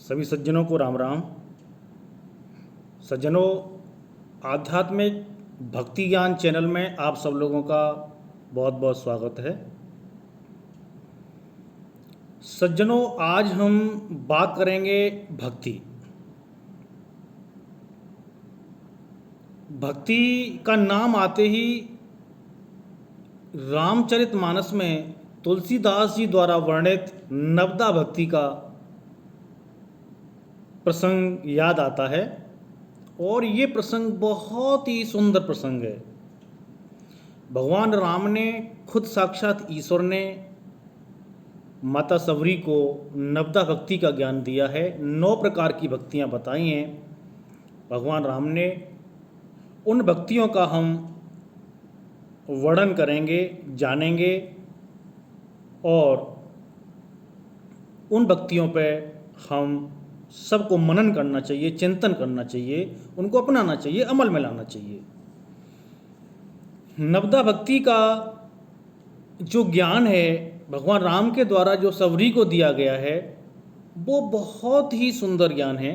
सभी सज्जनों को राम राम। सज्जनों, आध्यात्मिक भक्ति ज्ञान चैनल में आप सब लोगों का बहुत बहुत स्वागत है। सज्जनों, आज हम बात करेंगे भक्ति। भक्ति का नाम आते ही रामचरितमानस में तुलसीदास जी द्वारा वर्णित नवदा भक्ति का प्रसंग याद आता है और ये प्रसंग बहुत ही सुंदर प्रसंग है। भगवान राम ने खुद साक्षात ईश्वर ने माता सबरी को नवदा भक्ति का ज्ञान दिया है। 9 प्रकार की भक्तियां बताई हैं भगवान राम ने। उन भक्तियों का हम वर्णन करेंगे, जानेंगे और उन भक्तियों पे हम सबको मनन करना चाहिए, चिंतन करना चाहिए, उनको अपनाना चाहिए, अमल में लाना चाहिए। नवदा भक्ति का जो ज्ञान है भगवान राम के द्वारा जो सबरी को दिया गया है वो बहुत ही सुंदर ज्ञान है।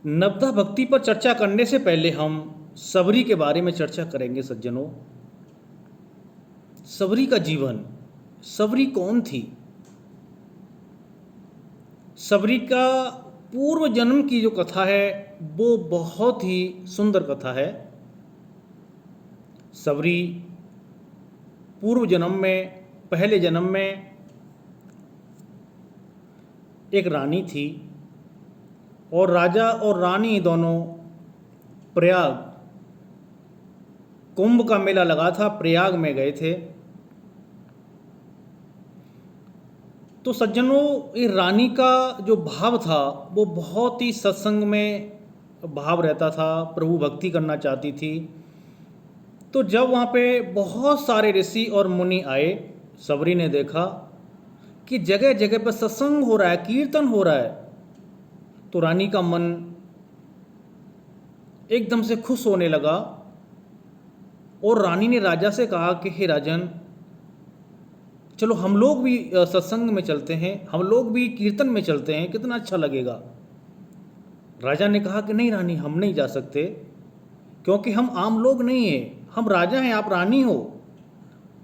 नवदा भक्ति पर चर्चा करने से पहले हम सबरी के बारे में चर्चा करेंगे। सज्जनों, सबरी का जीवन, सबरी कौन थी? सबरी का पूर्व जन्म की जो कथा है वो बहुत ही सुंदर कथा है। सबरी पूर्व जन्म में, पहले जन्म में एक रानी थी और राजा और रानी दोनों प्रयाग, कुंभ का मेला लगा था, प्रयाग में गए थे। तो सज्जनों, ये रानी का जो भाव था वो बहुत ही सत्संग में भाव रहता था, प्रभु भक्ति करना चाहती थी। तो जब वहाँ पे बहुत सारे ऋषि और मुनि आए, सबरी ने देखा कि जगह जगह पर सत्संग हो रहा है, कीर्तन हो रहा है, तो रानी का मन एकदम से खुश होने लगा और रानी ने राजा से कहा कि हे राजन, चलो हम लोग भी सत्संग में चलते हैं, हम लोग भी कीर्तन में चलते हैं, कितना अच्छा लगेगा। राजा ने कहा कि नहीं रानी, हम नहीं जा सकते क्योंकि हम आम लोग नहीं हैं, हम राजा हैं, आप रानी हो,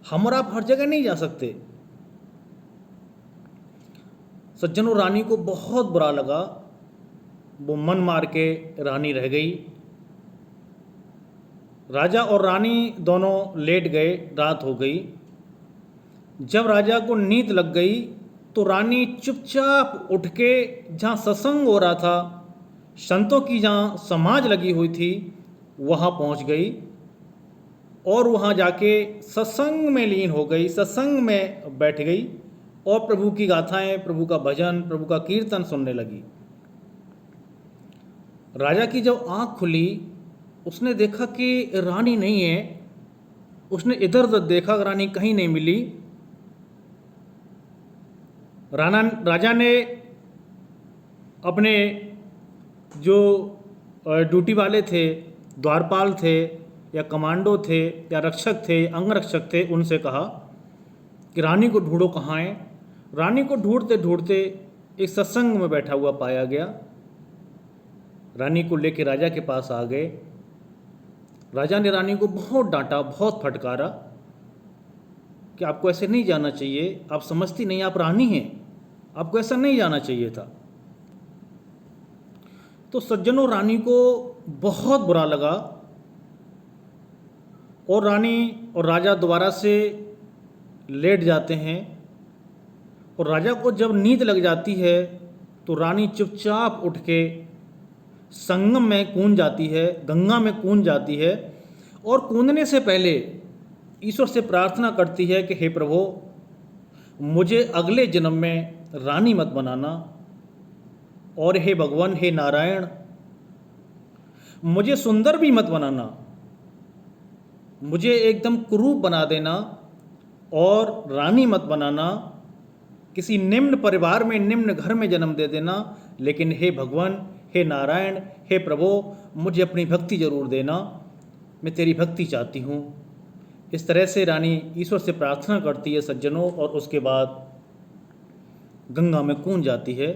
हम और आप हर जगह नहीं जा सकते। सज्जनों, रानी को बहुत बुरा लगा, वो मन मार के रानी रह गई। राजा और रानी दोनों लेट गए, रात हो गई। जब राजा को नींद लग गई तो रानी चुपचाप उठ के जहाँ सत्संग हो रहा था, संतों की जहाँ समाज लगी हुई थी, वहाँ पहुँच गई और वहाँ जाके सत्संग में लीन हो गई, सत्संग में बैठ गई और प्रभु की गाथाएं, प्रभु का भजन, प्रभु का कीर्तन सुनने लगी। राजा की जब आँख खुली, उसने देखा कि रानी नहीं है। उसने इधर उधर देखा, रानी कहीं नहीं मिली। राजा ने अपने जो ड्यूटी वाले थे, द्वारपाल थे या कमांडो थे या रक्षक थे, अंगरक्षक थे, उनसे कहा कि रानी को ढूंढो, कहाँ है। रानी को ढूंढते ढूंढते एक सत्संग में बैठा हुआ पाया गया। रानी को लेकर राजा के पास आ गए। राजा ने रानी को बहुत डांटा, बहुत फटकारा कि आपको ऐसे नहीं जाना चाहिए, आप समझती नहीं, आप रानी हैं, आपको ऐसा नहीं जाना चाहिए था। तो सज्जनों, रानी को बहुत बुरा लगा और रानी और राजा दोबारा से लेट जाते हैं और राजा को जब नींद लग जाती है तो रानी चुपचाप उठ के संगम में कूद जाती है, गंगा में कूद जाती है और कूदने से पहले ईश्वर से प्रार्थना करती है कि हे प्रभु, मुझे अगले जन्म में रानी मत बनाना, और हे भगवान, हे नारायण, मुझे सुंदर भी मत बनाना, मुझे एकदम कुरूप बना देना और रानी मत बनाना, किसी निम्न परिवार में, निम्न घर में जन्म दे देना, लेकिन हे भगवान, हे नारायण, हे प्रभु, मुझे अपनी भक्ति जरूर देना, मैं तेरी भक्ति चाहती हूँ। इस तरह से रानी ईश्वर से प्रार्थना करती है सज्जनों, और उसके बाद गंगा में कूद जाती है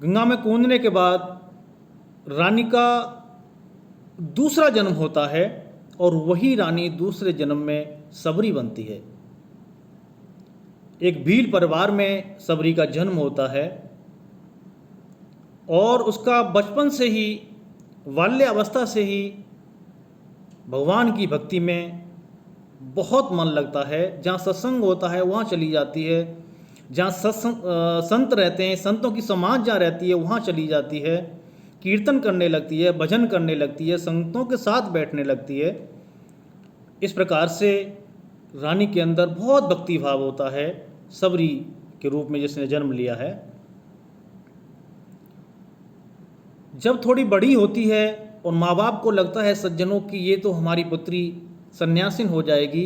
गंगा में कूदने के बाद रानी का दूसरा जन्म होता है और वही रानी दूसरे जन्म में सबरी बनती है। एक भील परिवार में सबरी का जन्म होता है और उसका बचपन से ही, बाल्यावस्था से ही भगवान की भक्ति में बहुत मन लगता है। जहाँ सत्संग होता है वहाँ चली जाती है, जहाँ संत रहते हैं, संतों की समाज जहाँ रहती है वहाँ चली जाती है, कीर्तन करने लगती है, भजन करने लगती है, संतों के साथ बैठने लगती है। इस प्रकार से रानी के अंदर बहुत भक्ति भाव होता है, सबरी के रूप में जिसने जन्म लिया है। जब थोड़ी बड़ी होती है और माँ बाप को लगता है सज्जनों कि ये तो हमारी पुत्री सन्यासिन हो जाएगी,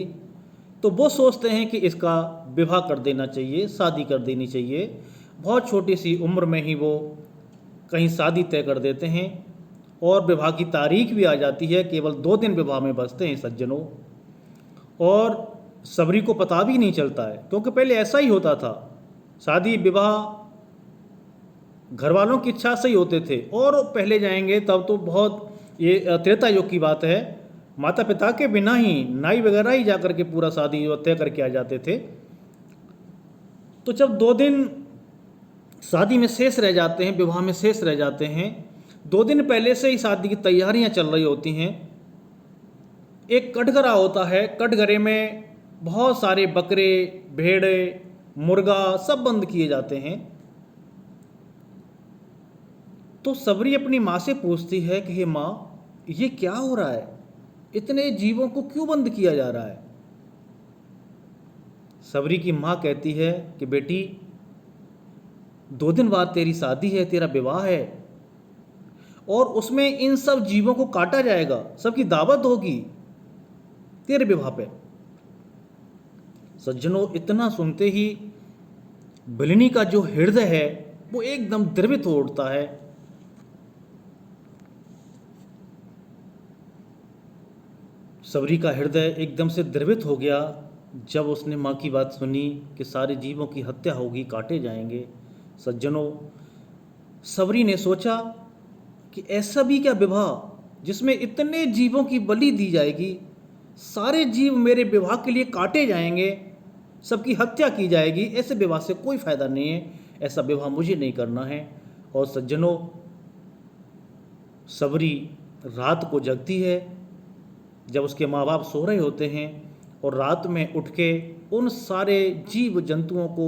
तो वो सोचते हैं कि इसका विवाह कर देना चाहिए, शादी कर देनी चाहिए। बहुत छोटी सी उम्र में ही वो कहीं शादी तय कर देते हैं और विवाह की तारीख भी आ जाती है। केवल 2 दिन विवाह में बचते हैं सज्जनों, और सबरी को पता भी नहीं चलता है, क्योंकि पहले ऐसा ही होता था। शादी विवाह घर वालों की इच्छा से ही होते थे, और पहले जाएंगे तब तो बहुत, ये त्रेता युग की बात है, माता पिता के बिना ही नाई वगैरह ही जाकर के पूरा शादी तय करके आ जाते थे। तो जब 2 दिन शादी में शेष रह जाते हैं, विवाह में शेष रह जाते हैं, 2 दिन पहले से ही शादी की तैयारियां चल रही होती हैं। एक कटघरा होता है, कटघरे में बहुत सारे बकरे, भेड़े, मुर्गा सब बंद किए जाते हैं। तो सबरी अपनी माँ से पूछती है कि हे माँ, ये क्या हो रहा है, इतने जीवों को क्यों बंद किया जा रहा है। सबरी की माँ कहती है कि बेटी, 2 दिन बाद तेरी शादी है, तेरा विवाह है, और उसमें इन सब जीवों को काटा जाएगा, सबकी दावत होगी तेरे विवाह पे। सज्जनों, इतना सुनते ही बिलनी का जो हृदय है वो एकदम द्रवित हो उठता है। सबरी का हृदय एकदम से द्रवित हो गया जब उसने माँ की बात सुनी कि सारे जीवों की हत्या होगी, काटे जाएंगे। सज्जनों, सबरी ने सोचा कि ऐसा भी क्या विवाह जिसमें इतने जीवों की बलि दी जाएगी, सारे जीव मेरे विवाह के लिए काटे जाएंगे, सबकी हत्या की जाएगी, ऐसे विवाह से कोई फायदा नहीं है, ऐसा विवाह मुझे नहीं करना है। और सज्जनों, सबरी रात को जगती है जब उसके माँ बाप सो रहे होते हैं, और रात में उठ के उन सारे जीव जंतुओं को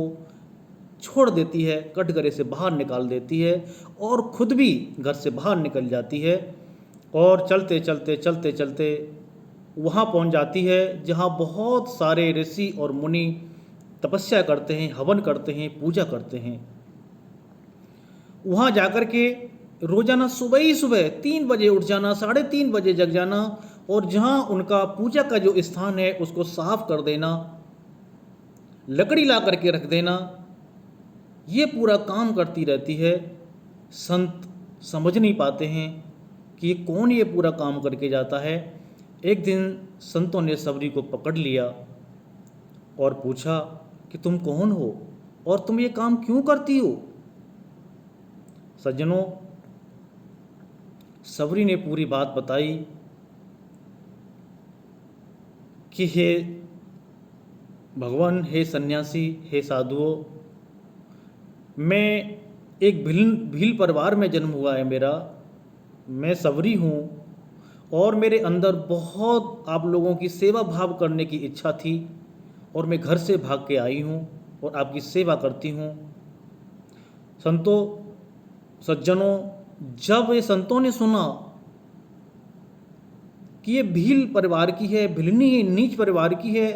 छोड़ देती है, कटघरे से बाहर निकाल देती है, और खुद भी घर से बाहर निकल जाती है, और चलते चलते चलते चलते वहाँ पहुँच जाती है जहाँ बहुत सारे ऋषि और मुनि तपस्या करते हैं, हवन करते हैं, पूजा करते हैं। वहाँ जाकर के रोजाना सुबह ही सुबह 3 बजे उठ जाना, 3:30 बजे जग जाना, और जहाँ उनका पूजा का जो स्थान है उसको साफ कर देना, लकड़ी ला करके रख देना, ये पूरा काम करती रहती है। संत समझ नहीं पाते हैं कि ये कौन ये पूरा काम करके जाता है। एक दिन संतों ने सबरी को पकड़ लिया और पूछा कि तुम कौन हो और तुम ये काम क्यों करती हो। सज्जनों, सबरी ने पूरी बात बताई कि हे भगवान, हे सन्यासी, हे साधुओं, मैं एक भील परिवार में जन्म हुआ है मेरा, मैं सबरी हूँ, और मेरे अंदर बहुत आप लोगों की सेवा भाव करने की इच्छा थी, और मैं घर से भाग के आई हूँ और आपकी सेवा करती हूँ। संतों, सज्जनों, जब ये संतों ने सुना कि ये भील परिवार की है, भिलनी नीच परिवार की है,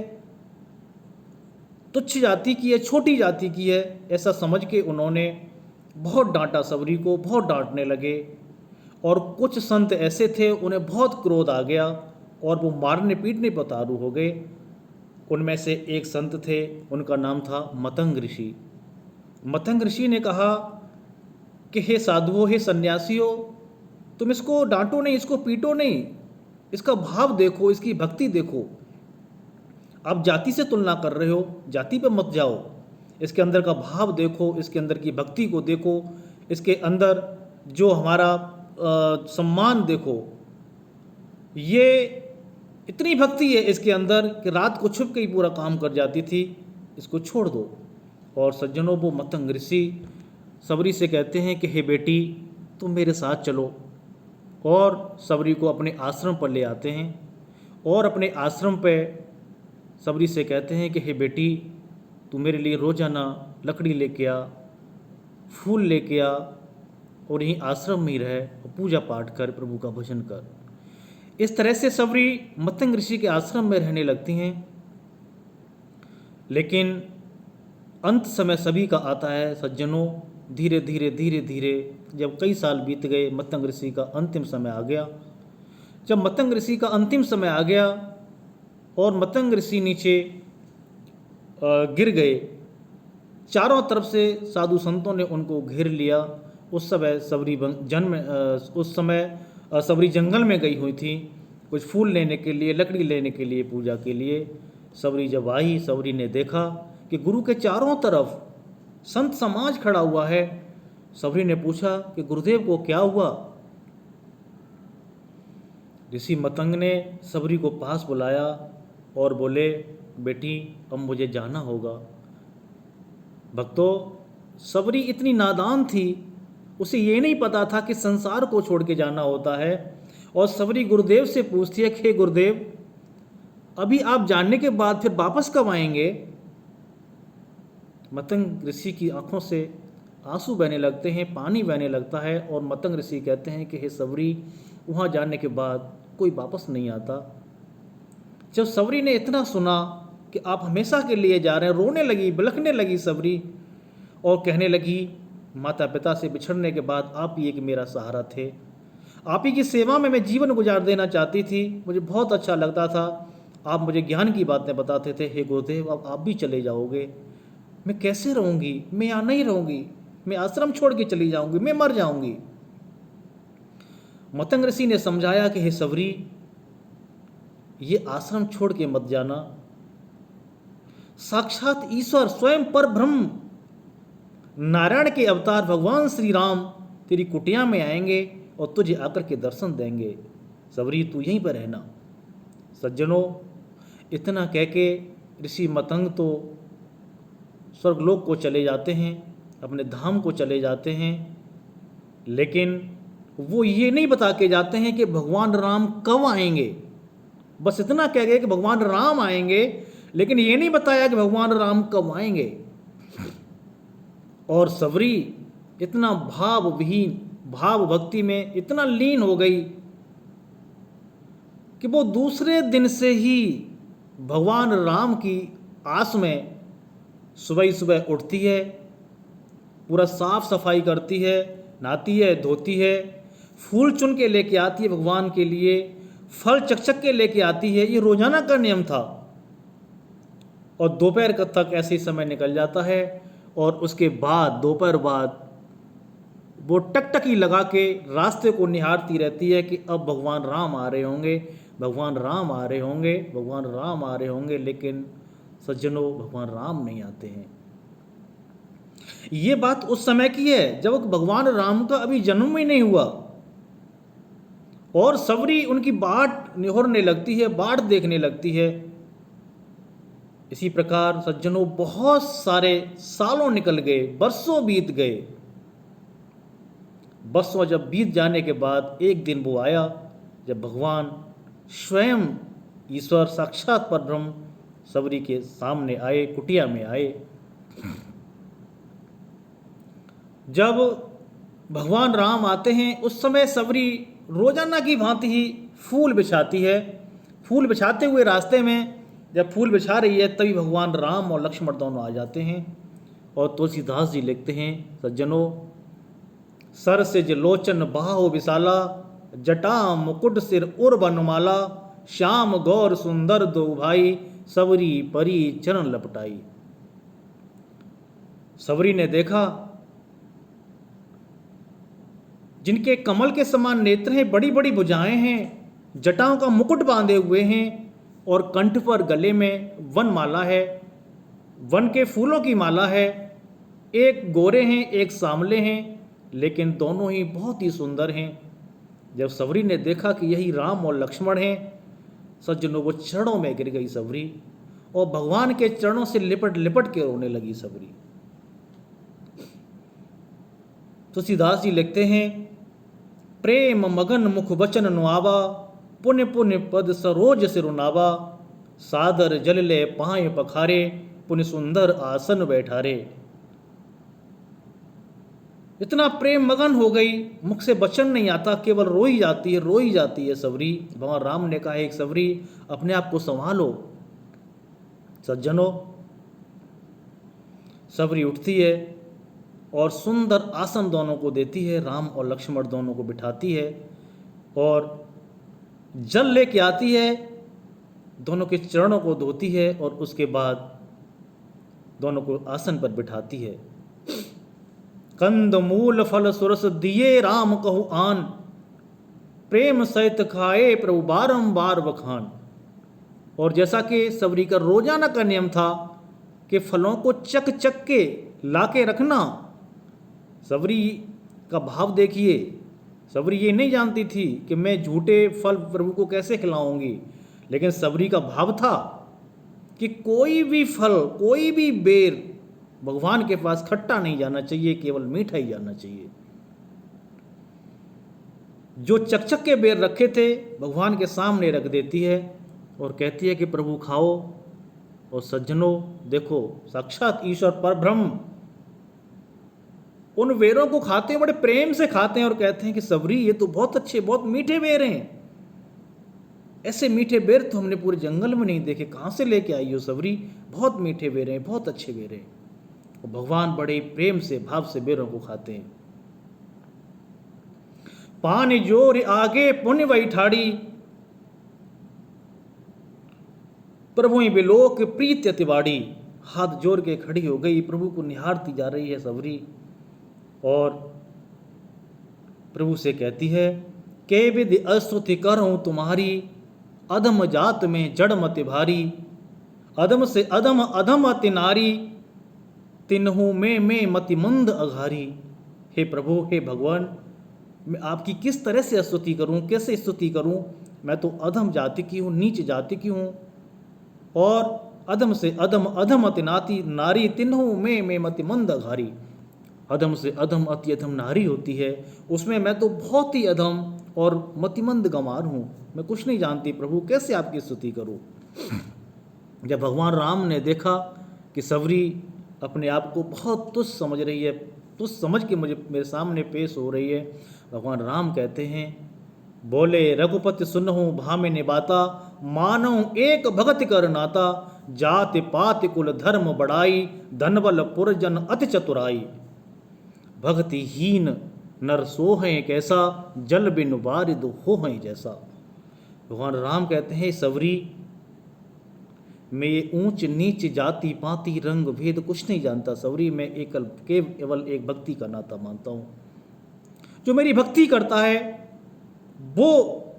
तुच्छ जाति की है, छोटी जाति की है, ऐसा समझ के उन्होंने बहुत डांटा सबरी को, बहुत डांटने लगे। और कुछ संत ऐसे थे, उन्हें बहुत क्रोध आ गया और वो मारने पीटने पर उतारू हो गए। उनमें से एक संत थे, उनका नाम था मतंग ऋषि। मतंग ऋषि ने कहा कि हे साधुओं, हे सन्यासियों, तुम इसको डांटो नहीं, इसको पीटो नहीं, इसका भाव देखो, इसकी भक्ति देखो। आप जाति से तुलना कर रहे हो, जाति पे मत जाओ, इसके अंदर का भाव देखो, इसके अंदर की भक्ति को देखो, इसके अंदर जो हमारा सम्मान देखो, ये इतनी भक्ति है इसके अंदर कि रात को छुप के ही पूरा काम कर जाती थी, इसको छोड़ दो। और सज्जनों, वो मतंग ऋषि सबरी से कहते हैं कि हे बेटी, तुम मेरे साथ चलो, और सबरी को अपने आश्रम पर ले आते हैं। और अपने आश्रम पे सबरी से कहते हैं कि हे बेटी, तू मेरे लिए रोज़ाना लकड़ी लेके आ, फूल लेके आ, और यहीं आश्रम में ही रह और पूजा पाठ कर, प्रभु का भजन कर। इस तरह से सबरी मतंग ऋषि के आश्रम में रहने लगती हैं। लेकिन अंत समय सभी का आता है सज्जनों। धीरे धीरे धीरे धीरे जब कई साल बीत गए, मतंग ऋषि का अंतिम समय आ गया। जब मतंग ऋषि का अंतिम समय आ गया और मतंग ऋषि नीचे गिर गए, चारों तरफ से साधु संतों ने उनको घेर लिया। उस समय सबरी जंगल में गई हुई थी कुछ फूल लेने के लिए, लकड़ी लेने के लिए, पूजा के लिए। सबरी जब आई, सबरी ने देखा कि गुरु के चारों तरफ संत समाज खड़ा हुआ है। सबरी ने पूछा कि गुरुदेव को क्या हुआ। ऋषि मतंग ने सबरी को पास बुलाया और बोले, बेटी, अब मुझे जाना होगा। भक्तों, सबरी इतनी नादान थी, उसे ये नहीं पता था कि संसार को छोड़ के जाना होता है। और सबरी गुरुदेव से पूछती है कि हे गुरुदेव, अभी आप जानने के बाद फिर वापस कब आएंगे। मतंग ऋषि की आंखों से आंसू बहने लगते हैं, पानी बहने लगता है। और मतंग ऋषि कहते हैं कि हे सबरी, वहाँ जाने के बाद कोई वापस नहीं आता। जब सबरी ने इतना सुना कि आप हमेशा के लिए जा रहे हैं, रोने लगी, बिलखने लगी सबरी और कहने लगी, माता पिता से बिछड़ने के बाद आप ही एक मेरा सहारा थे, आप ही की सेवा में मैं जीवन गुजार देना चाहती थी। मुझे बहुत अच्छा लगता था, आप मुझे ज्ञान की बातें बताते थे। हे गुरुदेव, अब आप भी चले जाओगे, मैं कैसे रहूँगी, मैं यहाँ नहीं रहूँगी, मैं आश्रम छोड़ के चली जाऊँगी, मैं मर जाऊँगी। मतंग ऋषि ने समझाया कि हे सबरी, ये आश्रम छोड़ के मत जाना। साक्षात ईश्वर स्वयं पर ब्रह्म नारायण के अवतार भगवान श्री राम तेरी कुटिया में आएंगे और तुझे आकर के दर्शन देंगे। सबरी, तू यहीं पर रहना। सज्जनों, इतना कह के ऋषि मतंग तो स्वर्गलोक को चले जाते हैं, अपने धाम को चले जाते हैं। लेकिन वो ये नहीं बता के जाते हैं कि भगवान राम कब आएंगे। बस इतना कह गए कि भगवान राम आएंगे, लेकिन ये नहीं बताया कि भगवान राम कब आएंगे। और सबरी इतना भावविहीन, भाव भक्ति में इतना लीन हो गई कि वो दूसरे दिन से ही भगवान राम की आस में सुबह सुबह उठती है, पूरा साफ सफाई करती है, नहाती है, धोती है, फूल चुन के लेके आती है भगवान के लिए, फल चकचक के लेके आती है। ये रोजाना का नियम था। और दोपहर तक ऐसे ही समय निकल जाता है। और उसके बाद दोपहर बाद वो टकटकी लगा के रास्ते को निहारती रहती है कि अब भगवान राम आ रहे होंगे, भगवान राम आ रहे होंगे, भगवान राम आ रहे होंगे। लेकिन सज्जनों, भगवान राम नहीं आते हैं। ये बात उस समय की है जब भगवान राम का अभी जन्म ही नहीं हुआ। और सबरी उनकी बाट निहुरने लगती है, बाट देखने लगती है। इसी प्रकार सज्जनों, बहुत सारे सालों निकल गए, बरसों बीत गए। बरसों जब बीत जाने के बाद एक दिन वो आया जब भगवान स्वयं ईश्वर साक्षात परब्रह्म सबरी के सामने आए, कुटिया में आए। जब भगवान राम आते हैं उस समय सबरी रोजाना की भांति ही फूल बिछाती है। फूल बिछाते हुए रास्ते में जब फूल बिछा रही है तभी भगवान राम और लक्ष्मण दोनों आ जाते हैं। और तुलसीदास जी लिखते हैं, सज्जनों, सर से लोचन बाहो विशाला, जटा मुकुट सिर उर बनमाला, श्याम गौर सुंदर दो भाई, सबरी परी चरण लपटाई। सबरी ने देखा जिनके कमल के समान नेत्र हैं, बड़ी बड़ी भुजाएं हैं, जटाओं का मुकुट बांधे हुए हैं और कंठ पर गले में वन माला है, वन के फूलों की माला है। एक गोरे हैं, एक सांवले हैं, लेकिन दोनों ही बहुत ही सुंदर हैं। जब सवरी ने देखा कि यही राम और लक्ष्मण हैं, सज्जनों, वो चरणों में गिर गई सवरी और भगवान के चरणों से लिपट लिपट के रोने लगी सवरी। तुलसीदास जी लिखते हैं, प्रेम मगन मुख बचन नुआवा, पुण्य पुण्य पद सरोज सिरुनावा, सादर जल ले पाए पखारे, पुण्य सुंदर आसन बैठारे। इतना प्रेम मगन हो गई, मुख से वचन नहीं आता, केवल रोई जाती है सवरी। भगवान राम ने कहा, एक सवरी अपने आप को संभालो। सज्जनों, सवरी उठती है और सुंदर आसन दोनों को देती है, राम और लक्ष्मण दोनों को बिठाती है और जल लेके आती है, दोनों के चरणों को धोती है और उसके बाद दोनों को आसन पर बिठाती है। कंद मूल फल सुरस दिए राम कहु आन, प्रेम सहित खाए प्रभु बारंबार बखान। और जैसा कि सवरी का रोजाना का नियम था कि फलों को चक चक के लाके रखना, सवरी का भाव देखिए। सवरी ये नहीं जानती थी कि मैं झूठे फल प्रभु को कैसे खिलाऊंगी, लेकिन सवरी का भाव था कि कोई भी फल, कोई भी बेर भगवान के पास खट्टा नहीं जाना चाहिए, केवल मीठा ही जाना चाहिए। जो चकचक के बेर रखे थे भगवान के सामने रख देती है और कहती है कि प्रभु खाओ। और सज्जनों देखो, साक्षात ईश्वर परब्रह्म उन बेरों को खाते हैं, बड़े प्रेम से खाते हैं और कहते हैं कि सवरी ये तो बहुत अच्छे, बहुत मीठे बेर हैं। ऐसे मीठे बेर तो हमने पूरे जंगल में नहीं देखे, कहाँ से लेके आई हो सवरी, बहुत मीठे बेर हैं, बहुत अच्छे बेर हैं। और भगवान बड़े प्रेम से, भाव से बेरों को खाते हैं। पान जोर आगे पुण्य वही ठाड़ी, प्रभु बिलोक प्रीत अतिवाड़ी। हाथ जोड़ के खड़ी हो गई, प्रभु को निहारती जा रही है सवरी और प्रभु से कहती है, के विधि अस्तुति करऊं तुम्हारी, अधम जात में जड़ मति भारी, अधम से अधम अधम अति नारी, तिन्हु में मति मंद अघारी। हे प्रभु, हे भगवान, मैं आपकी किस तरह से स्तुति करूं, कैसे स्तुति करूं? मैं तो अधम जाति की हूं, नीच जाति की हूं, और अधम से अधम अधम अति नाती नारी, तिन्हु में मति मंद अघारी। अधम से अधम अति अधम नारी होती है, उसमें मैं तो बहुत ही अधम और मतिमंद गंवार हूँ, मैं कुछ नहीं जानती प्रभु, कैसे आपकी स्तुति करूँ। जब भगवान राम ने देखा कि सवरी अपने आप को बहुत तुच्छ समझ रही है, तुच्छ समझ के मेरे सामने पेश हो रही है, भगवान राम कहते हैं, बोले रघुपति सुनहु भामे निबाता, मानव एक भगत कर नाता, जाति पाति कुल धर्म बढ़ाई, धनबल पुरजन अति चतुराई। भक्तिहीन नर सोहें कैसा, जल बिन बारिद होहें जैसा। भगवान राम कहते हैं, सवरी मैं ये ऊंच नीच जाति पाति रंग भेद कुछ नहीं जानता सवरी, मैं केवल एक भक्ति का नाता मानता हूँ। जो मेरी भक्ति करता है वो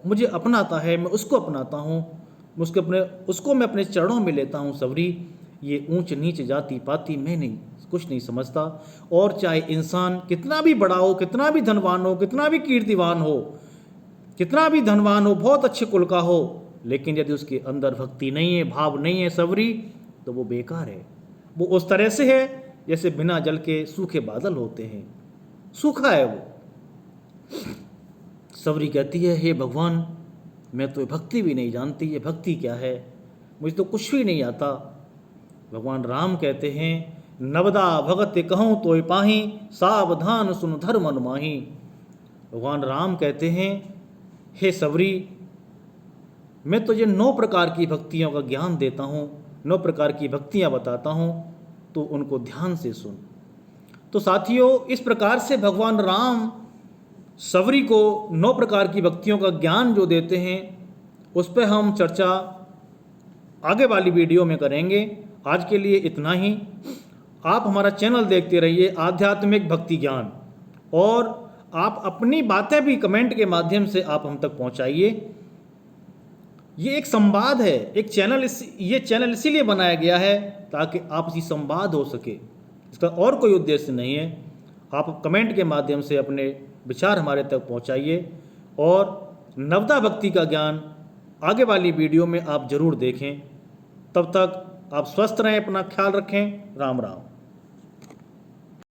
मुझे अपनाता है, मैं उसको अपनाता हूँ, उसको मैं अपने चरणों में लेता हूँ सवरी। ये ऊंच नीच जाति पाति मैं नहीं, कुछ नहीं समझता। और चाहे इंसान कितना भी बड़ा हो, कितना भी धनवान हो, कितना भी कीर्तिवान हो, कितना भी धनवान हो, बहुत अच्छे कुल का हो, लेकिन यदि उसके अंदर भक्ति नहीं है, भाव नहीं है सवरी, तो वो बेकार है। वो उस तरह से है जैसे बिना जल के सूखे बादल होते हैं, सूखा है वो। सवरी कहती है, हे भगवान, मैं तो भक्ति भी नहीं जानती, ये भक्ति क्या है, मुझे तो कुछ भी नहीं आता। भगवान राम कहते हैं, नवदा भगत कहूँ तो पाही, सावधान सुन धर्म अनुमाही। भगवान राम कहते हैं, हे सवरी, मैं तुझे 9 प्रकार की भक्तियों का ज्ञान देता हूँ, 9 प्रकार की भक्तियाँ बताता हूँ, तो उनको ध्यान से सुन। तो साथियों, इस प्रकार से भगवान राम सवरी को 9 प्रकार की भक्तियों का ज्ञान जो देते हैं, उस पर हम चर्चा आगे वाली वीडियो में करेंगे। आज के लिए इतना ही। आप हमारा चैनल देखते रहिए आध्यात्मिक भक्ति ज्ञान, और आप अपनी बातें भी कमेंट के माध्यम से आप हम तक पहुंचाइए। ये एक संवाद है, ये चैनल इसीलिए बनाया गया है ताकि आपसी संवाद हो सके, इसका और कोई उद्देश्य नहीं है। आप कमेंट के माध्यम से अपने विचार हमारे तक पहुंचाइए और नवदा भक्ति का ज्ञान आगे वाली वीडियो में आप ज़रूर देखें। तब तक आप स्वस्थ रहें, अपना ख्याल रखें। राम राम।